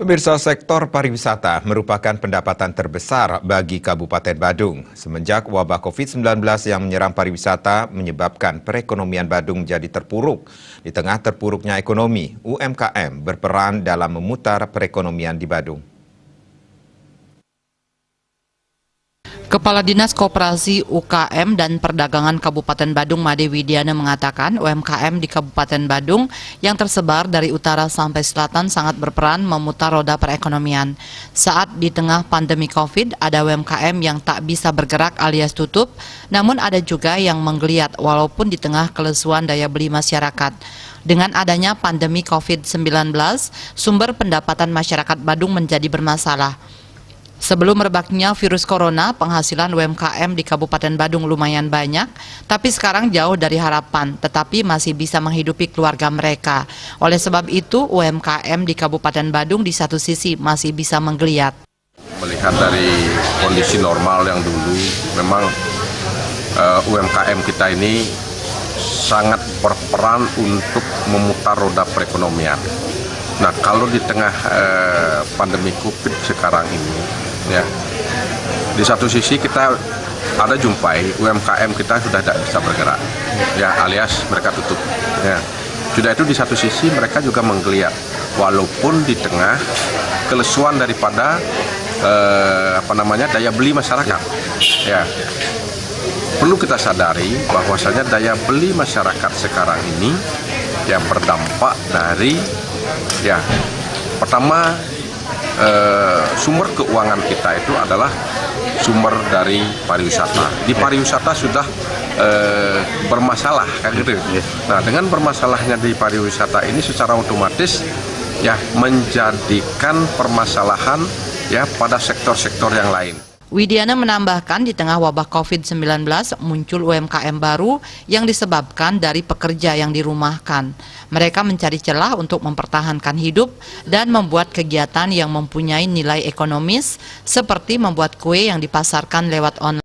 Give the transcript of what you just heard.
Pemirsa, sektor pariwisata merupakan pendapatan terbesar bagi Kabupaten Badung. Semenjak wabah COVID-19 yang menyerang pariwisata menyebabkan perekonomian Badung menjadi terpuruk. Di tengah terpuruknya ekonomi, UMKM berperan dalam memutar perekonomian di Badung. Kepala Dinas Koperasi UKM dan Perdagangan Kabupaten Badung Made Widiana mengatakan UMKM di Kabupaten Badung yang tersebar dari utara sampai selatan sangat berperan memutar roda perekonomian. Saat di tengah pandemi COVID, ada UMKM yang tak bisa bergerak alias tutup, namun ada juga yang menggeliat walaupun di tengah kelesuan daya beli masyarakat. Dengan adanya pandemi COVID-19, sumber pendapatan masyarakat Badung menjadi bermasalah. Sebelum merebaknya virus corona, penghasilan UMKM di Kabupaten Badung lumayan banyak, tapi sekarang jauh dari harapan, tetapi masih bisa menghidupi keluarga mereka. Oleh sebab itu, UMKM di Kabupaten Badung di satu sisi masih bisa menggeliat. Melihat dari kondisi normal yang dulu, memang UMKM kita ini sangat berperan untuk memutar roda perekonomian. Nah, kalau di tengah pandemi COVID sekarang ini, ya, di satu sisi kita ada jumpai UMKM kita sudah tidak bisa bergerak, ya, alias mereka tutup. Ya. Sudah itu di satu sisi mereka juga menggeliat, walaupun di tengah kelesuan daripada daya beli masyarakat. Ya. Perlu kita sadari bahwasanya daya beli masyarakat sekarang ini yang berdampak dari pertama sumber keuangan kita itu adalah sumber dari pariwisata. Di pariwisata sudah bermasalah, kan gitu. Nah, dengan bermasalahnya di pariwisata ini secara otomatis menjadikan permasalahan pada sektor-sektor yang lain. Widiana menambahkan di tengah wabah COVID-19 muncul UMKM baru yang disebabkan dari pekerja yang dirumahkan. Mereka mencari celah untuk mempertahankan hidup dan membuat kegiatan yang mempunyai nilai ekonomis seperti membuat kue yang dipasarkan lewat online.